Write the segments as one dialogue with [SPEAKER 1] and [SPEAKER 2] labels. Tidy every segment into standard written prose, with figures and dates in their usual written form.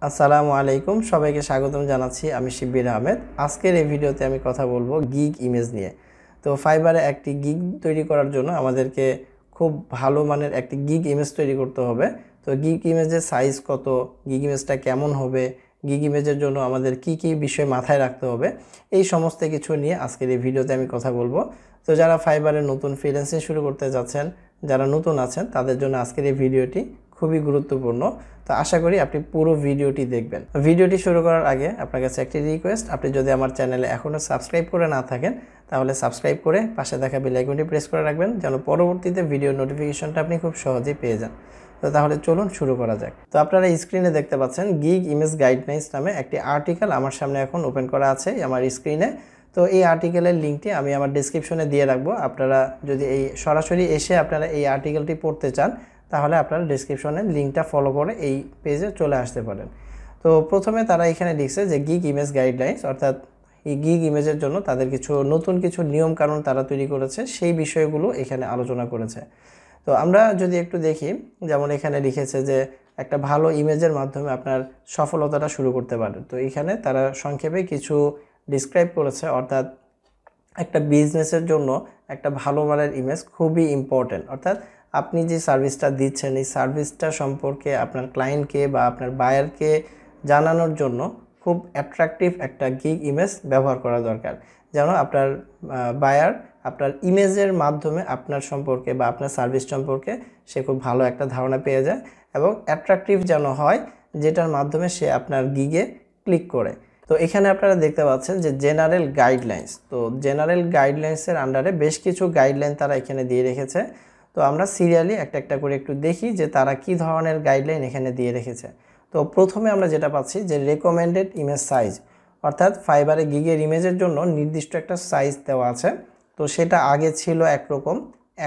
[SPEAKER 1] আসসালামু আলাইকুম সবাইকে স্বাগতম জানাচ্ছি আমি শিব্বির আহমেদ। আজকের এই ভিডিওতে আমি কথা বলবো গিগ ইমেজ নিয়ে। তো ফাইবারে একটি গিগ তৈরি করার জন্য আমাদেরকে খুব ভালো মানের একটি গিগ ইমেজ তৈরি করতে হবে। তো গিগ ইমেজের সাইজ কত, গিগ ইমেজটা কেমন হবে, গিগ ইমেজের জন্য আমাদের কি কি বিষয় মাথায় রাখতে হবে, এই সমস্ত কিছু নিয়ে আজকের এই ভিডিওতে আমি কথা বলবো। তো যারা ফাইবারে নতুন ফ্রিল্যান্সিং শুরু করতে যাচ্ছেন, যারা নতুন আছেন, তাদের জন্য আজকের এই ভিডিওটি খুবই গুরুত্বপূর্ণ। তো আশা করি আপনি পুরো ভিডিওটি দেখবেন। ভিডিওটি শুরু করার আগে আপনার কাছে একটি রিকোয়েস্ট, আপনি যদি আমার চ্যানেলে এখনও সাবস্ক্রাইব করে না থাকেন তাহলে সাবস্ক্রাইব করে পাশে থাকা বেল আইকনটি প্রেস করে রাখবেন, যেন পরবর্তীতে ভিডিও নোটিফিকেশনটা আপনি খুব সহজেই পেয়ে যান। তো তাহলে চলুন শুরু করা যাক। তো আপনারা স্ক্রিনে দেখতে পাচ্ছেন গিগ ইমেজ গাইডলাইন্স নামে একটি আর্টিকেল আমার সামনে এখন ওপেন করা আছে আমার স্ক্রিনে। তো এই আর্টিকেলের লিঙ্কটি আমি আমার ডেসক্রিপশনে দিয়ে রাখবো। আপনারা যদি এই সরাসরি এসে আপনারা এই আর্টিকেলটি পড়তে চান তাহলে আপনারা ডেসক্রিপশনের লিঙ্কটা ফলো করে এই পেজে চলে আসতে পারেন। তো প্রথমে তারা এখানে লিখছে যে গিগ ইমেজ গাইডলাইন্স, অর্থাৎ এই গিগ ইমেজের জন্য তাদের নতুন কিছু নিয়ম কানুন তারা তৈরি করেছে, সেই বিষয়গুলো এখানে আলোচনা করেছে। তো আমরা যদি একটু দেখি, যেমন এখানে লিখেছে যে একটা ভালো ইমেজের মাধ্যমে আপনার সফলতাটা শুরু করতে পারেন। তো এখানে তারা সংক্ষেপে কিছু ডিসক্রাইব করেছে, অর্থাৎ একটা বিজনেসের জন্য একটা ভালো মানের ইমেজ খুবই ইম্পর্টেন্ট। অর্থাৎ আপনি যে সার্ভিসটা দিচ্ছেন এই সার্ভিসটা সম্পর্কে আপনার ক্লায়েন্টকে বা আপনার বায়ারকে জানানোর জন্য খুব অ্যাট্রাকটিভ একটা গিগ ইমেজ ব্যবহার করা দরকার, যেন আপনার বায়ার আপনার ইমেজের মাধ্যমে আপনার সম্পর্কে বা আপনার সার্ভিস সম্পর্কে সে খুব ভালো একটা ধারণা পেয়ে যায় এবং অ্যাট্রাকটিভ যেন হয়, যেটার মাধ্যমে সে আপনার গিগে ক্লিক করে। তো এখানে আপনারা দেখতে পাচ্ছেন যে জেনারেল গাইডলাইন্স। তো জেনারেল গাইডলাইন্সের আন্ডারে বেশ কিছু গাইডলাইন তারা এখানে দিয়ে রেখেছে। তো আমরা সিরিয়ালি একটা একটা করে একটু দেখি যে তারা কি ধরনের গাইডলাইন এখানে দিয়ে রেখেছে। তো প্রথমে আমরা যেটা পাচ্ছি যে রেকমেন্ডেড ইমেজ সাইজ, অর্থাৎ ফাইবারে গিগের ইমেজের জন্য নির্দিষ্ট একটা সাইজ দেওয়া আছে। তো সেটা আগে ছিল একরকম,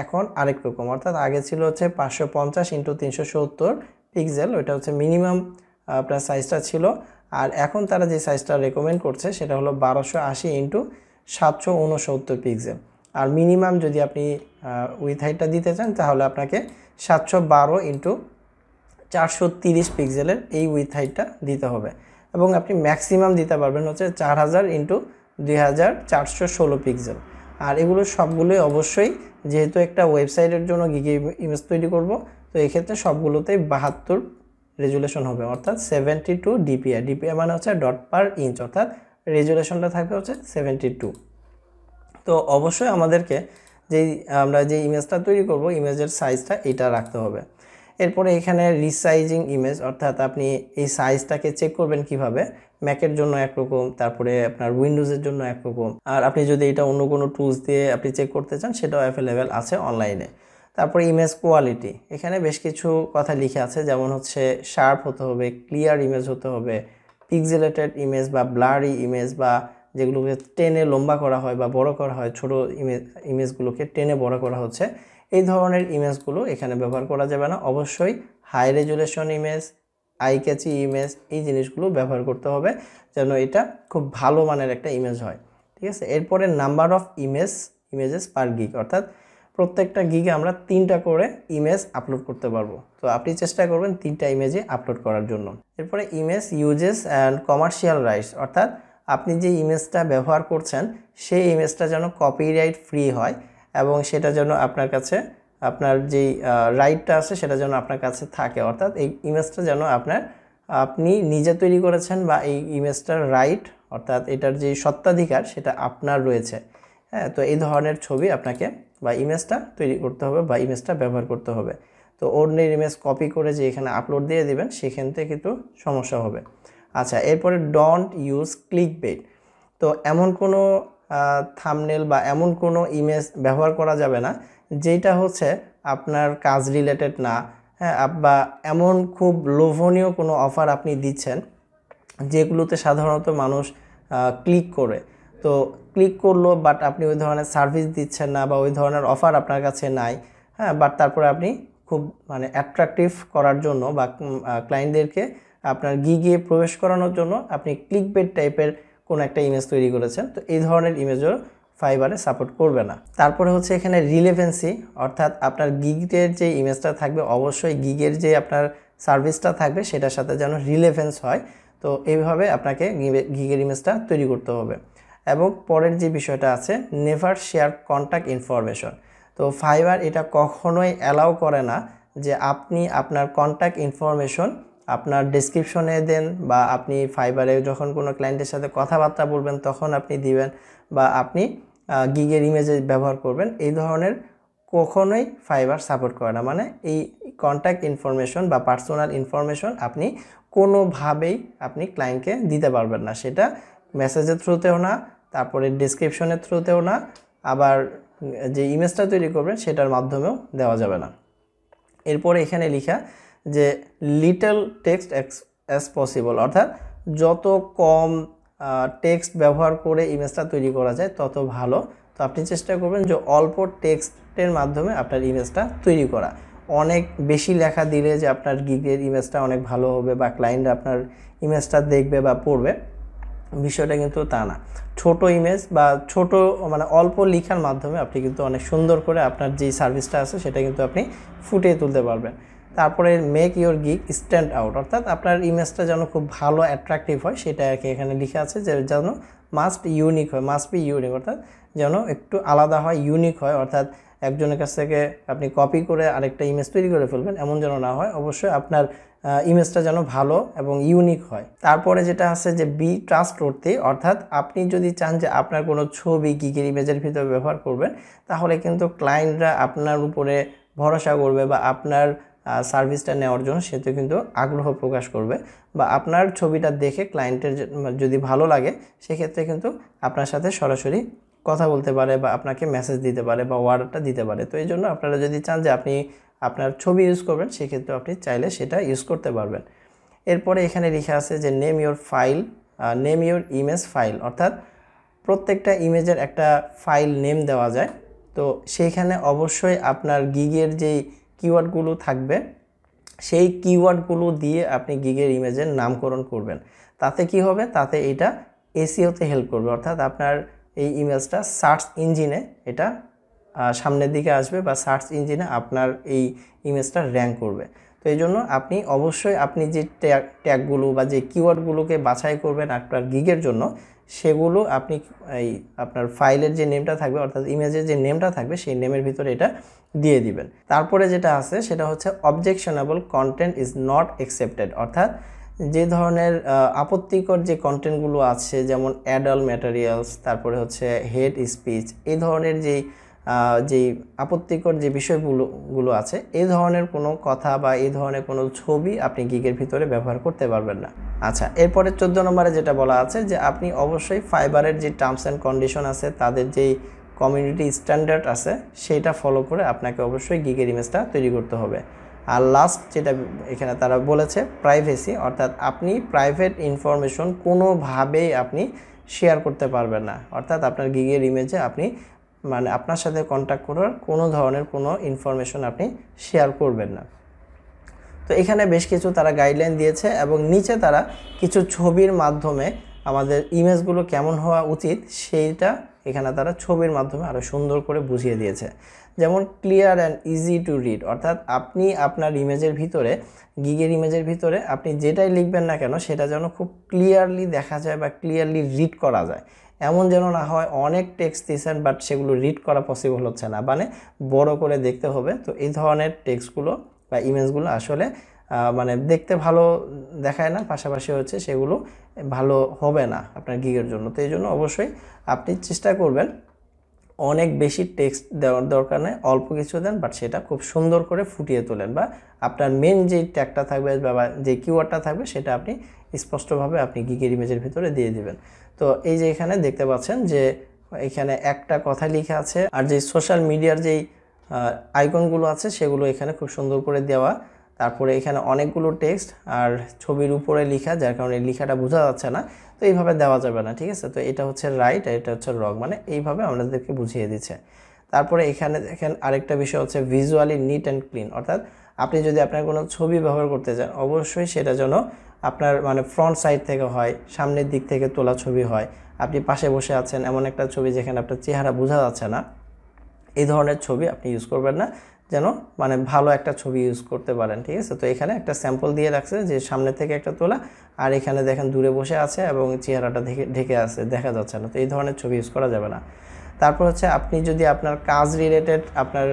[SPEAKER 1] এখন আরেক রকম। অর্থাৎ আগে ছিল হচ্ছে 550x370 পিক্সেল, ওইটা হচ্ছে মিনিমাম আপনার সাইজটা ছিল। আর এখন তারা যে সাইজটা রেকমেন্ড করছে সেটা হলো 1280x769 পিক্সেল। আর মিনিমাম যদি আপনি উইথ হাইটটা দিতে চান তাহলে আপনাকে 712x430 পিক্সেলের এই উইথ হাইটটা দিতে হবে। এবং আপনি ম্যাক্সিমাম দিতে পারবেন হচ্ছে 4000x2416 পিক্সেল। আর এগুলো সবগুলোই অবশ্যই, যেহেতু একটা ওয়েবসাইটের জন্য গিগ ইমেজ তৈরি করব, তো এক্ষেত্রে সবগুলোতেই 72 রেজুলেশন হবে, অর্থাৎ 72 ডিপিআই। ডিপিআই মানে হচ্ছে ডট পার ইঞ্চ, অর্থাৎ রেজুলেশনটা থাকবে হচ্ছে 72। তো অবশ্যই আমাদেরকে আমরা যে ইমেজটা তৈরি করব ইমেজের সাইজটা এটা রাখতে হবে। এরপরে এখানে রিসাইজিং ইমেজ, অর্থাৎ আপনি এই সাইজটাকে চেক করবেন কিভাবে। ম্যাকের জন্য একরকম, তারপরে আপনার উইন্ডোজের জন্য একরকম, আর আপনি যদি এটা অন্য কোনো টুলস দিয়ে আপনি চেক করতে চান সেটাও অ্যাভেলেবেল আছে অনলাইনে। তারপরে ইমেজ কোয়ালিটি, এখানে বেশ কিছু কথা লিখে আছে, যেমন হচ্ছে শার্প হতে হবে, ক্লিয়ার ইমেজ হতে হবে, পিক্সেলেটেড ইমেজ বা ব্লারি ইমেজ, বা যেগুলোকে টেনে লম্বা করা হয় বা বড় করা হয়, ছোট ইমেজগুলোকে টেনে বড় করা হচ্ছে, এই ধরনের ইমেজগুলো এখানে ব্যবহার করা যাবে না। অবশ্যই high resolution image, eye catchy image, এই জিনিসগুলো ব্যবহার করতে হবে যেন এটা খুব ভালো মানের একটা ইমেজ হয়। ঠিক আছে। এরপরে number of images per gig, অর্থাৎ প্রত্যেকটা গিগে আমরা 3টা করে ইমেজ আপলোড করতে পারবো। তো আপনি চেষ্টা করবেন 3টা ইমেজই আপলোড করার জন্য। এরপরে image uses and commercial rights, অর্থাৎ আপনি যে ইমেজটা ব্যবহার করছেন সেই ইমেজটা যেন কপিরাইট ফ্রি হয় এবং সেটা যেন আপনার কাছে, আপনার যেই রাইটটা আছে সেটা যেন আপনার কাছে থাকে। অর্থাৎ এই ইমেজটা যেন আপনি নিজে তৈরি করেছেন বা এই ইমেজটার রাইট, অর্থাৎ এটার যে সত্ত্বাধিকার সেটা আপনার রয়েছে। হ্যাঁ, তো এই ধরনের ছবি আপনাকে বা ইমেজটা তৈরি করতে হবে বা ইমেজটা ব্যবহার করতে হবে। তো অন্যের ইমেজ কপি করে যে এখানে আপলোড দিয়ে দিবেন সেখান থেকে কিন্তু সমস্যা হবে। আচ্ছা, এরপরে ডোন্ট ইউজ ক্লিকবেট। তো এমন কোনো থাম্বনেল বা এমন কোনো ইমেজ ব্যবহার করা যাবে না যেটা হচ্ছে আপনার কাজ রিলেটেড না। হ্যাঁ, বা এমন খুব লোভনীয় কোনো অফার আপনি দিচ্ছেন যেগুলোতে সাধারণত মানুষ ক্লিক করে। তো ক্লিক করলো, বাট আপনি ওই ধরনের সার্ভিস দিচ্ছেন না বা ওই ধরনের অফার আপনার কাছে নাই। হ্যাঁ, বাট তারপরে আপনি খুব অ্যাট্রাকটিভ করার জন্য বা ক্লায়েন্টদেরকে আপনার গিগে প্রবেশ করানোর জন্য আপনি ক্লিকবেট টাইপের কোনো একটা ইমেজ তৈরি করেছেন। তো এই ধরনের ইমেজও ফাইবারে সাপোর্ট করবে না। তারপরে হচ্ছে এখানে রিলেভেন্সি, অর্থাৎ আপনার গিগের যে ইমেজটা থাকবে অবশ্যই গিগের যে আপনার সার্ভিসটা থাকবে সেটার সাথে যেন রিলেভেন্স হয়। তো এইভাবে আপনাকে গিগের ইমেজটা তৈরি করতে হবে। এবং পরের যে বিষয়টা আছে, নেভার শেয়ার কন্ট্যাক্ট ইনফরমেশন। তো ফাইবার এটা কখনোই অ্যালাউ করে না যে আপনি আপনার কন্ট্যাক্ট ইনফরমেশন আপনার ডেসক্রিপশনে দেন, বা আপনি ফাইবারে যখন কোনো ক্লায়েন্টের সাথে কথাবার্তা বলবেন তখন আপনি দিবেন, বা আপনি গিগের ইমেজে ব্যবহার করবেন। এই ধরনের কখনোই ফাইবার সাপোর্ট করে না। মানে এই কন্ট্যাক্ট ইনফরমেশন বা পার্সোনাল ইনফরমেশন আপনি কোনোভাবেই আপনি ক্লায়েন্টকে দিতে পারবেন না, সেটা মেসেজের থ্রুতেও না, তারপরে ডেসক্রিপশনের থ্রুতেও না, আবার যে ইমেজটা তৈরি করবেন সেটার মাধ্যমেও দেওয়া যাবে না। এরপরে এখানে লেখা যে লিটল টেক্সট অ্যাজ পসিবল, অর্থাৎ যত কম টেক্সট ব্যবহার করে ইমেজটা তৈরি করা যায় তত ভালো। তো আপনি চেষ্টা করবেন যে অল্প টেক্সটের মাধ্যমে আপনার ইমেজটা তৈরি করা। অনেক বেশি লেখা দিলে যে আপনার গিগের ইমেজটা অনেক ভালো হবে বা ক্লায়েন্ট আপনার ইমেজটা দেখবে বা পড়বে, বিষয়টা কিন্তু তা না। ছোট ইমেজ বা ছোট মানে অল্প লেখার মাধ্যমে আপনি কিন্তু অনেক সুন্দর করে আপনার যেই সার্ভিসটা আছে সেটা কিন্তু আপনি ফুটিয়ে তুলতে পারবেন। তারপরে make your gig stand out, অর্থাৎ আপনার ইমেজটা যেন খুব ভালো অ্যাট্রাকটিভ হয় সেটা আর কি এখানে লেখা আছে, যে যেন মাস্ট ইউনিক হয়, মাস্ট বি ইউনিক, অর্থাৎ যেন একটু আলাদা হয়, ইউনিক হয়। অর্থাৎ একজনের কাছ থেকে আপনি কপি করে আরেকটা ইমেজ তৈরি করে ফেলবেন এমন যেন না হয়। অবশ্যই আপনার ইমেজটা যেন ভালো এবং ইউনিক হয়। তারপরে যেটা আছে যে বি ট্রাস্টওয়ার্থি, অর্থাৎ আপনি যদি চান যে আপনার কোনো ছবি গিগের ইমেজের ভিতরে ব্যবহার করবেন, তাহলে কিন্তু ক্লায়েন্টরা আপনার উপরে ভরসা করবে বা আপনার সার্ভিসটা নেওয়ার জন্য সেটা কিন্তু আগ্রহ প্রকাশ করবে, বা আপনার ছবিটা দেখে ক্লায়েন্টের যদি ভালো লাগে সেক্ষেত্রে কিন্তু আপনার সাথে সরাসরি কথা বলতে পারে বা আপনাকে মেসেজ দিতে পারে বা অর্ডারটা দিতে পারে। তো এই জন্য আপনারা যদি চান যে আপনি আপনার ছবি ইউজ করবেন সেক্ষেত্রে আপনি চাইলে সেটা ইউজ করতে পারবেন। এরপরে এখানে লেখা আছে যে name your file, name your image file, অর্থাৎ প্রত্যেকটা ইমেজের একটা ফাইল নেম দেওয়া যায়। তো সেইখানে অবশ্যই আপনার গিগের যেই কিওয়ার্ডগুলো থাকবে সেই কিওয়ার্ডগুলো দিয়ে আপনি গিগের ইমেজের নামকরণ করবেন। তাতে কি হবে, তাতে এটা এসইওতে হেল্প করবে, অর্থাৎ আপনার এই ইমেজটা সার্চ ইঞ্জিনে এটা সামনের দিকে আসবে বা সার্চ ইঞ্জিনে আপনার এই ইমেজটা র্যাঙ্ক করবে। তো এই জন্য আপনি অবশ্যই আপনি যে ট্যাগগুলো বা যে কিওয়ার্ডগুলোকে বাছাই করবেন আপনার গিগের জন্য, সেগুলো আপনি এই আপনার ফাইলের যে নেমটা থাকবে অর্থাৎ ইমেজের যে নেমটা থাকবে সেই নেমের ভিতরে এটা দিয়ে দিবেন। তারপরে যেটা আছে সেটা হচ্ছে objectionable content is not accepted, অর্থাৎ যে ধরনের আপত্তিকর যে কন্টেন্টগুলো আছে যেমন অ্যাডাল্ট ম্যাটেরিয়ালস, তারপরে হচ্ছে হেট স্পিচ, এই ধরনের যেই আপত্তিকর যে বিষয়গুলো আছে এই ধরনের কোনো কথা বা এই ধরনের কোনো ছবি আপনি গিগের ভিতরে ব্যবহার করতে পারবেন না। আচ্ছা, এরপরে 14 নম্বরে যেটা বলা আছে যে আপনি অবশ্যই ফাইবারের যে টার্মস অ্যান্ড কন্ডিশন আছে, তাদের যেই কমিউনিটি স্ট্যান্ডার্ড আছে সেইটা ফলো করে আপনাকে অবশ্যই গিগের ইমেজটা তৈরি করতে হবে। আর লাস্ট যেটা এখানে তারা বলেছে প্রাইভেসি, অর্থাৎ আপনি প্রাইভেট ইনফরমেশন কোনোভাবেই আপনি শেয়ার করতে পারবেন না, অর্থাৎ আপনার গিগের ইমেজে আপনি মানে আপনার সাথে কন্ট্যাক্ট করার কোনো ধরনের কোনো ইনফরমেশন আপনি শেয়ার করবেন না। তো এখানে বেশ কিছু তারা গাইডলাইন দিয়েছে এবং নিচে তারা কিছু ছবির মাধ্যমে আমাদের ইমেজগুলো কেমন হওয়া উচিত সেইটা এখানে তারা ছবির মাধ্যমে আরও সুন্দর করে বুঝিয়ে দিয়েছে। যেমন clear and easy to read, অর্থাৎ আপনি আপনার ইমেজের ভিতরে গিগের ইমেজের ভিতরে আপনি যেটাই লিখবেন না কেন সেটা যেন খুব ক্লিয়ারলি দেখা যায় বা ক্লিয়ারলি রিড করা যায়, এমন যেন না হয় অনেক টেক্সট দিয়েছেন বাট সেগুলো রিড করা পসিবল হচ্ছে না, মানে বড় করে দেখতে হবে। তো এই ধরনের টেক্সটগুলো বা ইমেজগুলো আসলে মানে দেখতে ভালো দেখায় না, পাশাপাশি হচ্ছে সেগুলো ভালো হবে না আপনার গিগের জন্য। তো এই জন্য অবশ্যই আপনি চেষ্টা করবেন অনেক বেশি টেক্সট দেওয়ার দরকার নেই, অল্প কিছু দেন বাট সেটা খুব সুন্দর করে ফুটিয়ে তোলেন, বা আপনার মেন যেই ট্যাগটা থাকবে বা যে কিওয়ার্ডটা থাকবে সেটা আপনি স্পষ্টভাবে আপনি গিগের ইমেজের ভিতরে দিয়ে দিবেন। তো এই যে এখানে দেখতে পাচ্ছেন যে এখানে একটা কথা লেখা আছে, আর যে সোশ্যাল মিডিয়ার যেই আইকনগুলো আছে সেগুলো এখানে খুব সুন্দর করে দেওয়া। তারপরে এখানে অনেকগুলো টেক্সট আর ছবির উপরে লেখা, যার কারণে লেখাটা বোঝা যাচ্ছে না, তো এইভাবে দেওয়া যাবে না, ঠিক আছে। তো এটা হচ্ছে রাইট আর এটা হচ্ছে রং, মানে এইভাবে আমাদেরকে বুঝিয়ে দিচ্ছে। তারপরে এখানে দেখেন আরেকটা বিষয় হচ্ছে ভিজুয়ালি নিট অ্যান্ড ক্লিন, অর্থাৎ আপনি যদি আপনার কোনো ছবি ব্যবহার করতে চান অবশ্যই সেটা যেন আপনার মানে ফ্রন্ট সাইড থেকে হয়, সামনের দিক থেকে তোলা ছবি হয়। আপনি পাশে বসে আছেন এমন একটা ছবি যেখানে আপনার চেহারা বোঝা যাচ্ছে না, এই ধরনের ছবি আপনি ইউজ করবেন না। যেন মানে ভালো একটা ছবি ইউজ করতে পারেন, ঠিক আছে। তো এখানে একটা স্যাম্পল দিয়ে রাখছে যে সামনে থেকে একটা তোলা, আর এখানে দেখেন দূরে বসে আছে এবং চেহারাটা ঢেকে আছে, দেখা যাচ্ছে না। তো এই ধরনের ছবি ইউজ করা যাবে না। তারপর হচ্ছে আপনি যদি আপনার কাজ রিলেটেড আপনার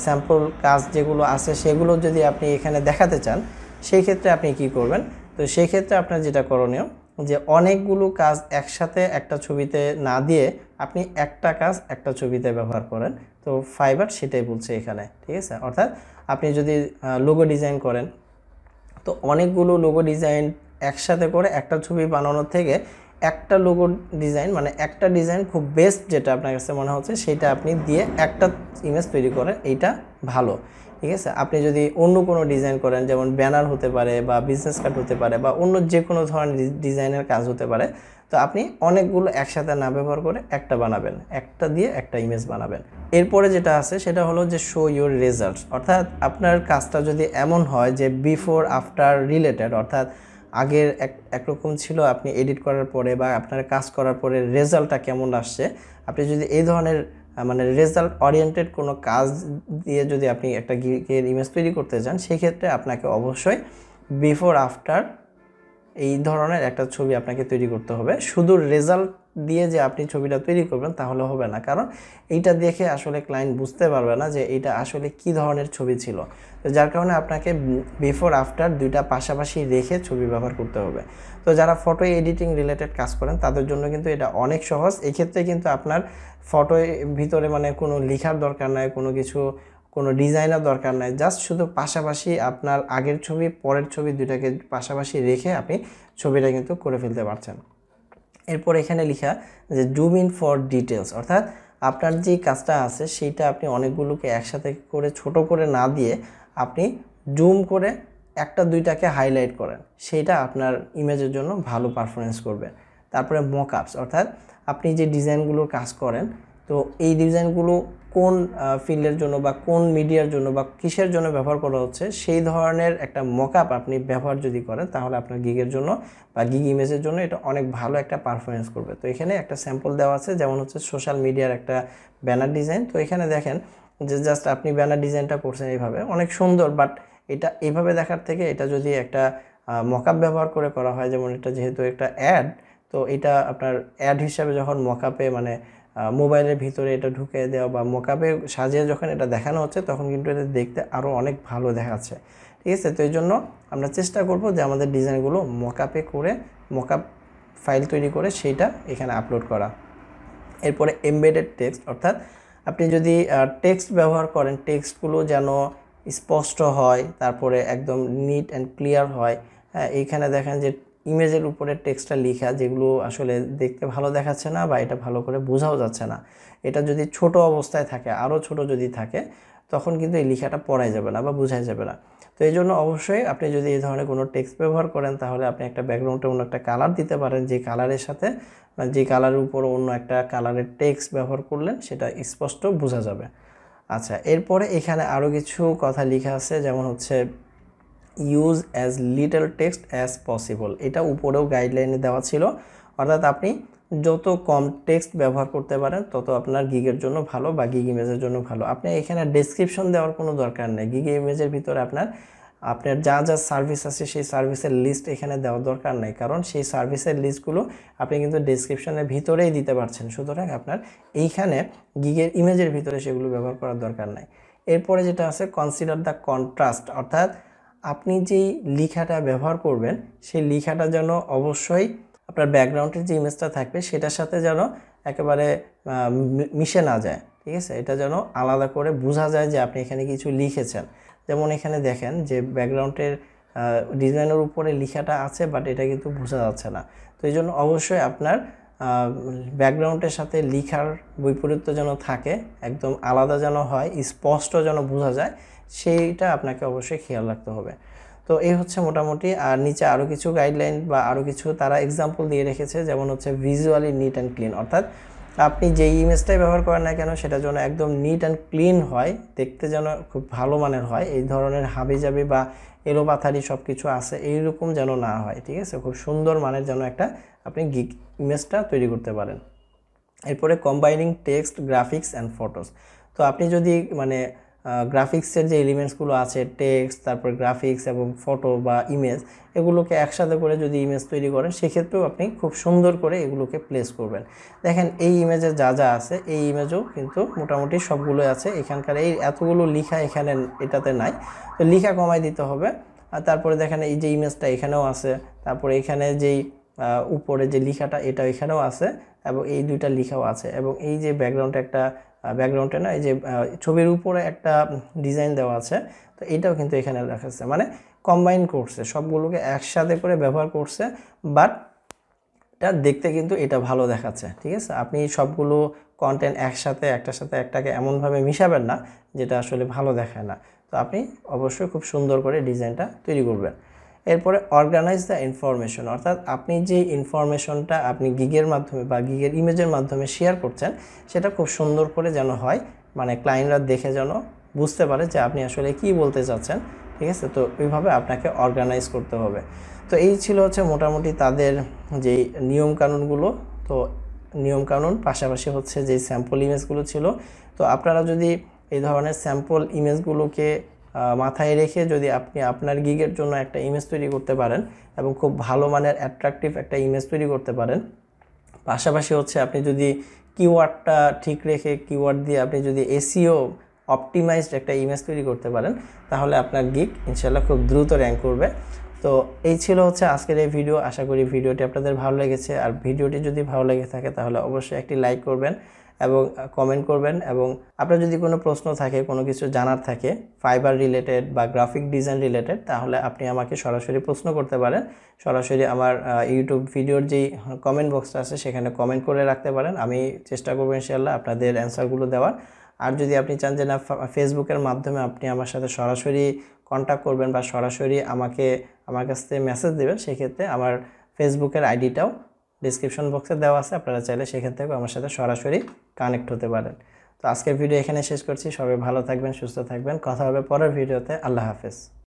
[SPEAKER 1] স্যাম্পল কাজ যেগুলো আছে সেগুলো যদি আপনি এখানে দেখাতে চান, সেই ক্ষেত্রে আপনি কি করবেন? তো সেই ক্ষেত্রে আপনার যেটা করণীয় যে অনেকগুলো কাজ একসাথে একটা ছবিতে না দিয়ে আপনি একটা কাজ একটা ছবিতে ব্যবহার করেন। তো ফাইবার সেটাই বলছে এখানে, ঠিক আছে। অর্থাৎ আপনি যদি লোগো ডিজাইন করেন, তো অনেকগুলো লোগো ডিজাইন একসাথে করে একটা ছবি বানানোর থেকে একটা লোগো ডিজাইন মানে একটা ডিজাইন খুব বেস্ট যেটা আপনার কাছে মনে হচ্ছে সেটা আপনি দিয়ে একটা ইমেজ তৈরি করেন, এইটা ভালো, ঠিক আছে। আপনি যদি অন্য কোনো ডিজাইন করেন, যেমন ব্যানার হতে পারে বা বিজনেস কার্ড হতে পারে বা অন্য যে কোনো ধরনের ডিজাইনের কাজ হতে পারে, তো আপনি অনেকগুলো একসাথে না ব্যবহার করে একটা বানাবেন, একটা দিয়ে একটা ইমেজ বানাবেন। এরপরে যেটা আছে সেটা হলো যে শো ইউর রেজাল্টস, অর্থাৎ আপনার কাজটা যদি এমন হয় যে বিফোর আফটার রিলেটেড, অর্থাৎ আগের একরকম ছিল, আপনি এডিট করার পরে বা আপনার কাজ করার পরে রেজাল্টটা কেমন আসছে, আপনি যদি এই ধরনের মানে রেজাল্ট ওরিয়েন্টেড কোনো কাজ দিয়ে যদি আপনি একটা গিগের ইমেজ তৈরি করতে চান, সেক্ষেত্রে আপনাকে অবশ্যই বিফোর আফটার এই ধরনের একটা ছবি আপনাকে তৈরি করতে হবে। শুধু রেজাল্ট দিয়ে যে আপনি ছবিটা তৈরি করবেন তাহলে হবে না, কারণ এইটা দেখে আসলে ক্লায়েন্ট বুঝতে পারবে না যে এটা আসলে কি ধরনের ছবি ছিল। তো যার কারণে আপনাকে বিফোর আফটার দুইটা পাশাপাশি রেখে ছবি ব্যবহার করতে হবে। তো যারা ফটো এডিটিং রিলেটেড কাজ করেন তাদের জন্য কিন্তু এটা অনেক সহজ। এক্ষেত্রে কিন্তু আপনার ফটোর ভিতরে মানে কোনো লেখার দরকার নাই, কোনো ডিজাইনার দরকার নাই, জাস্ট শুধু পাশাপাশি আপনার আগের ছবি পরের ছবি দুইটাকে পাশাপাশি রেখে আপনি ছবিটা কিন্তু করে ফেলতে পারছেন। এরপর এখানে লেখা যে জুম ইন ফর ডিটেলস, অর্থাৎ আপনার যে কাজটা আছে সেইটা আপনি অনেকগুলোকে একসাথে করে ছোট করে না দিয়ে আপনি জুম করে একটা দুইটাকে হাইলাইট করেন, সেইটা আপনার ইমেজের জন্য ভালো পারফরমেন্স করবে। তারপরে মকআপস, অর্থাৎ আপনি যে ডিজাইনগুলোর কাজ করেন, তো এই ডিজাইনগুলো কোন ফিল্ডের জন্য বা কোন মিডিয়ার জন্য বা কিসের জন্য ব্যবহার করা হচ্ছে সেই ধরনের একটা মকআপ আপনি ব্যবহার যদি করেন, তাহলে আপনার গিগের জন্য বা গিগ ইমেজের জন্য এটা অনেক ভালো একটা পারফরমেন্স করবে। তো এখানে একটা স্যাম্পল দেওয়া আছে, যেমন হচ্ছে সোশ্যাল মিডিয়ার একটা ব্যানার ডিজাইন। তো এখানে দেখেন যে জাস্ট আপনি ব্যানার ডিজাইনটা করছেন এইভাবে, অনেক সুন্দর, বাট এটা এইভাবে দেখার থেকে এটা যদি একটা মকআপ ব্যবহার করে করা হয়, যেমন এটা যেহেতু একটা অ্যাড, তো এটা আপনার অ্যাড হিসাবে যখন মকআপে মানে মোবাইলের ভিতরে এটা ঢুকে দেওয়া বা মকআপে সাজিয়ে যখন এটা দেখানো হচ্ছে, তখন কিন্তু এটা দেখতে আরও অনেক ভালো দেখাচ্ছে, ঠিক আছে। তো এই জন্য আমরা চেষ্টা করব যে আমাদের ডিজাইনগুলো মকআপে করে মকআপ ফাইল তৈরি করে সেইটা এখানে আপলোড করা। এরপরে এমবেডেড টেক্সট, অর্থাৎ আপনি যদি টেক্সট ব্যবহার করেন, টেক্সটগুলো যেন স্পষ্ট হয়, তারপরে একদম নিট অ্যান্ড ক্লিয়ার হয়। এইখানে দেখেন যে ইমেজের উপরে টেক্সটটা লেখা, যেগুলো আসলে দেখতে ভালো দেখাচ্ছে না বা এটা ভালো করে বোঝাও যাচ্ছে না, এটা যদি ছোট অবস্থায় থাকে, আরও ছোট যদি থাকে, তখন কিন্তু এই লেখাটা পড়াই যাবে না বা বোঝাই যাবে না। তো এই জন্য অবশ্যই আপনি যদি এই ধরনের কোনো টেক্সট ব্যবহার করেন, তাহলে আপনি একটা ব্যাকগ্রাউন্ডে অন্য একটা কালার দিতে পারেন, যে কালারের সাথে যে কালারের উপর অন্য একটা কালারের টেক্সট ব্যবহার করলেন সেটা স্পষ্ট বোঝা যাবে। আচ্ছা, এরপরে এখানে আরও কিছু কথা লেখা আছে, যেমন হচ্ছে use as little text as possible, এটা উপরেও গাইডলাইনে দেওয়া ছিল, অর্থাৎ আপনি যত কম টেক্সট ব্যবহার করতে পারেন তত আপনার গিগের জন্য ভালো বা গিগ ইমেজের জন্য ভালো। আপনি এখানে ডেসক্রিপশন দেওয়ার কোনো দরকার নেই, গিগ ইমেজের ভিতরে আপনার যা যা সার্ভিস আছে সেই সার্ভিসের লিস্ট এখানে দেওয়ার দরকার নেই, কারণ সেই সার্ভিসের লিস্টগুলো আপনি কিন্তু ডেসক্রিপশনের ভিতরেই দিতে পারছেন, সুতরাং আপনার এইখানে গিগের ইমেজের ভিতরে সেগুলো ব্যবহার করার দরকার নাই। এরপরে যেটা আছে কনসিডার দ্য কন্ট্রাস্ট, অর্থাৎ আপনি যেই লেখাটা ব্যবহার করবেন সেই লেখাটা যেন অবশ্যই আপনার ব্যাকগ্রাউন্ডের যে ইমেজটা থাকবে সেটার সাথে যেন একেবারে মিশে না যায়, ঠিক আছে। এটা যেন আলাদা করে বোঝা যায় যে আপনি এখানে কিছু লিখেছেন। যেমন এখানে দেখেন যে ব্যাকগ্রাউন্ডের ডিজাইনের উপরে লেখাটা আছে, বাট এটা কিন্তু বোঝা যাচ্ছে না। তো এই জন্য অবশ্যই আপনার ব্যাকগ্রাউন্ডের সাথে লেখার বৈপরীত্য যেন থাকে, একদম আলাদা যেন হয়, স্পষ্ট যেন বোঝা যায়, সেইটা আপনাকে অবশ্যই খেয়াল রাখতে হবে। তো এই হচ্ছে মোটামুটি। আর নিচে আরও কিছু গাইডলাইন বা আরও কিছু তারা এক্সাম্পল দিয়ে রেখেছে, যেমন হচ্ছে ভিজুয়ালি নিট অ্যান্ড ক্লিন, অর্থাৎ আপনি যেই ইমেজটাই ব্যবহার করেন না কেন সেটা যেন একদম নিট অ্যান্ড ক্লিন হয়, দেখতে যেন খুব ভালো মানের হয়, এই ধরনের হাবিজাবি বা এলোপাথারি সব কিছু আছে এইরকম যেন না হয়, ঠিক আছে। খুব সুন্দর মানের যেন একটা আপনি গিগ ইমেজটা তৈরি করতে পারেন। এরপরে combining text, graphics and photos, তো আপনি যদি মানে গ্রাফিক্সের যে এলিমেন্টসগুলো আছে, টেক্সট, তারপর গ্রাফিক্স এবং ফটো বা ইমেজ, এগুলোকে একসাথে করে যদি ইমেজ তৈরি করেন সেক্ষেত্রেও আপনি খুব সুন্দর করে এগুলোকে প্লেস করবেন। দেখেন এই ইমেজে যা যা আছে এই ইমেজও কিন্তু মোটামুটি সবগুলোই আছে। এখানকার এই এতগুলো লেখা এখানে এটাতে নাই, তো লেখা কমাই দিতে হবে। আর তারপরে দেখেন এই যে ইমেজটা এখানেও আছে, তারপরে এখানে যেই উপরে যে লেখাটা এটা এখানেও আছে এবং এই দুইটা লেখাও আছে, এবং এই যে ব্যাকগ্রাউন্ডে একটা ব্যাকগ্রাউন্ডে না, এই যে ছবির উপরে একটা ডিজাইন দেওয়া আছে, তো এটাও কিন্তু এখানে লেখা আছে। মানে কম্বাইন করছে, সবগুলোকে একসাথে করে ব্যবহার করছে, বাট এটা দেখতে কিন্তু এটা ভালো দেখাচ্ছে। ঠিক আছে, আপনি সবগুলো কন্টেন্ট একসাথে একটার সাথে একটাকে এমনভাবে মিশাবেন না যেটা আসলে ভালো দেখায় না। তো আপনি অবশ্যই খুব সুন্দর করে ডিজাইনটা তৈরি করবেন। এরপরে অর্গানাইজ দ্য ইনফরমেশন, অর্থাৎ আপনি যে ইনফরমেশনটা আপনি গিগের মাধ্যমে বা গিগের ইমেজের মাধ্যমে শেয়ার করছেন সেটা খুব সুন্দর করে যেন হয়, মানে ক্লায়েন্টরা দেখে যেন বুঝতে পারে যে আপনি আসলে কি বলতে চাচ্ছেন। ঠিক আছে, তো ওইভাবে আপনাকে অর্গানাইজ করতে হবে। তো এই ছিল হচ্ছে মোটামুটি তাদের যেই নিয়মকানুনগুলো। তো নিয়মকানুন পাশাপাশি হচ্ছে যেই স্যাম্পল ইমেজগুলো ছিল, তো আপনারা যদি এই ধরনের স্যাম্পল ইমেজগুলোকে মাথায় রেখে যদি আপনি আপনার গিগের জন্য একটা ইমেজ তৈরি করতে পারেন এবং খুব ভালো মানের অ্যাট্রাকটিভ একটা ইমেজ তৈরি করতে পারেন, পাশাপাশি হচ্ছে আপনি যদি কিওয়ার্ডটা ঠিক রেখে কিওয়ার্ড দিয়ে আপনি যদি এসইও অপটিমাইজড একটা ইমেজ তৈরি করতে পারেন, তাহলে আপনার গিগ ইনশাল্লাহ খুব দ্রুত র্যাঙ্ক করবে। তো এই ছিল হচ্ছে আজকের এই ভিডিও। আশা করি ভিডিওটি আপনাদের ভালো লেগেছে, আর ভিডিওটি যদি ভালো লেগে থাকে তাহলে অবশ্যই একটি লাইক করবেন এবং কমেন্ট করবেন। এবং আপনার যদি কোনো প্রশ্ন থাকে, কোনো কিছু জানার থাকে ফাইবার রিলেটেড বা গ্রাফিক ডিজাইন রিলেটেড, তাহলে আপনি আমাকে সরাসরি প্রশ্ন করতে পারেন। সরাসরি আমার ইউটিউব ভিডিওর যেই কমেন্ট বক্সটা আছে সেখানে কমেন্ট করে রাখতে পারেন। আমি চেষ্টা করবো ইনশাআল্লাহ আপনাদের অ্যান্সারগুলো দেওয়ার। আর যদি আপনি চান যে না ফেসবুকের মাধ্যমে আপনি আমার সাথে সরাসরি কন্ট্যাক্ট করবেন বা সরাসরি আমার কাছ থেকে মেসেজ দেবেন, সেক্ষেত্রে আমার ফেসবুকের আইডিটাও ডিসক্রিপশন বক্সে দেওয়া আছে, আপনারা চাইলে সেখান থেকেও আমার সাথে সরাসরি কানেক্ট হতে পারেন। তো আজকের ভিডিও এখানে শেষ করছি। সবাই ভালো থাকবেন, সুস্থ থাকবেন। কথা হবে পরের ভিডিওতে। আল্লাহ হাফেজ।